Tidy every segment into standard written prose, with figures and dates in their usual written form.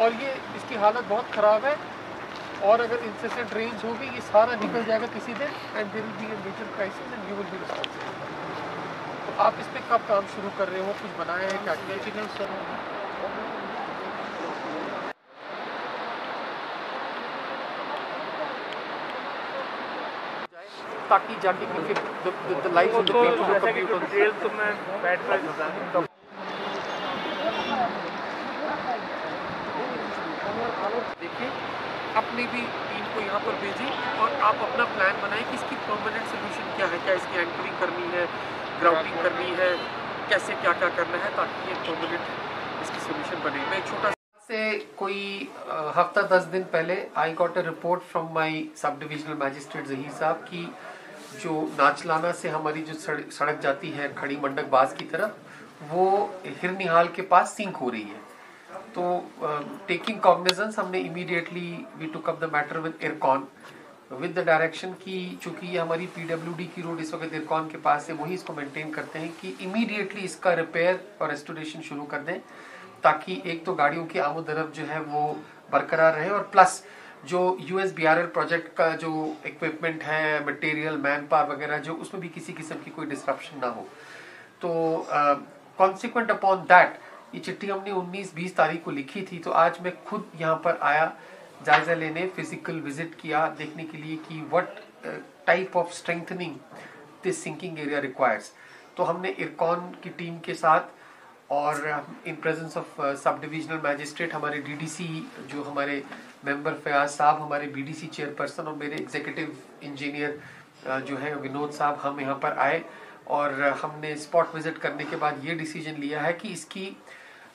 और ये इसकी हालत बहुत ख़राब है, और अगर इंसेसेंट रेंज होगी ये सारा निकल जाएगा किसी दिन, and there will be a major crisis and you will be responsible. तो आप इस पे कब काम शुरू कर रहे हो, कुछ बनाया है क्या किया सर? ताकि जाके फिर the life of the people तो मैं बैठ कर देखिए, अपनी भी टीम को यहाँ पर भेजें और आप अपना प्लान बनाएं कि इसकी परमानेंट सोल्यूशन क्या है, क्या इसकी एंकरिंग करनी है, ग्राउंडिंग करनी है, कैसे क्या क्या करना है, ताकि ये परमानेंट इसकी सोल्यूशन बने। मैं छोटा से कोई हफ्ता 10 दिन पहले I got a report from my सब डिविजनल मैजिस्ट्रेट जहीर साहब की जो नाचलाना से हमारी जो सड़क जाती है खड़ी मंडक बाज की तरफ, वो हिरनिहाल के पास सिंक हो रही है। तो टेकिंग कॉग्निजेंस हमने immediately we took up the matter with IRCON with the direction की, चूंकि ये हमारी पीडब्ल्यूडी की रोड इस वक्त इरकॉन के पास है, वही इसको मेंटेन करते हैं कि इमीडिएटली इसका रिपेयर और रेस्टोरेशन शुरू कर दें, ताकि एक तो गाड़ियों की आमद-ओ-रफ्त जो है वो बरकरार रहे, और प्लस जो यूएसबीआरएल प्रोजेक्ट का जो इक्विपमेंट है, मटेरियल, मैन पावर वगैरह, जो उसमें भी किसी किस्म की कोई डिस्ट्रप्शन ना हो। तो कॉन्सिक्वेंट अपॉन दैट ये चिट्ठी हमने 19-20 तारीख को लिखी थी। तो आज मैं खुद यहाँ पर आया जायजा लेने, फिजिकल विजिट किया देखने के लिए कि what type of strengthening this sinking area requires. तो हमने इरकॉन की टीम के साथ और in presence of sub divisional magistrate, हमारे डीडीसी जो हमारे मेंबर फयाज साहब, हमारे बीडीसी चेयरपर्सन और मेरे एग्जीक्यूटिव इंजीनियर जो है विनोद साहब, हम यहाँ पर आए और हमने स्पॉट विजिट करने के बाद ये डिसीजन लिया है कि इसकी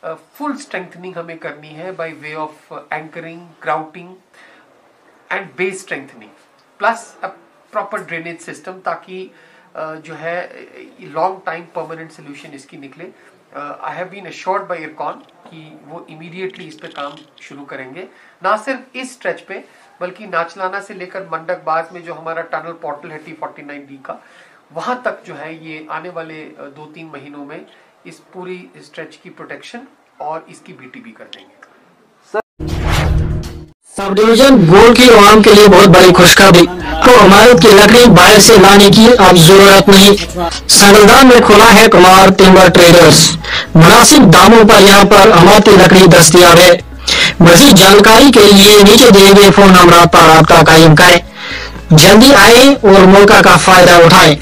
फुल स्ट्रेंथनिंग हमें करनी है by way of anchoring, grouting and base strengthening, plus a proper drainage system, ताकि जो है लॉन्ग टाइम परमानेंट सोल्यूशन इसकी निकले। I have been assured by IRCON कि वो इमीडिएटली इस पे काम शुरू करेंगे, ना सिर्फ इस स्ट्रेच पे बल्कि नाचलाना से लेकर मंडक बाज में जो हमारा टनल पोर्टल है T49D का, वहां तक जो है ये आने वाले 2-3 महीनों में इस पूरी स्ट्रेच की प्रोटेक्शन और इसकी बीटीबी कर देंगे। सब डिवीजन बोर्ड की आवाम के लिए बहुत बड़ी खुशखबरी, तो इमारत की लकड़ी बाहर से लाने की अब जरूरत नहीं। संगलदान में खुला है कुमार टिम्बर ट्रेडर्स, मुनासिब दामों पर यहाँ पर इमारत की लकड़ी दस्तयाब है। मजीद जानकारी के लिए नीचे दिए गए फोन नंबर पर राब्ता कायम करें। जल्दी आए और मौका का फायदा उठाएं।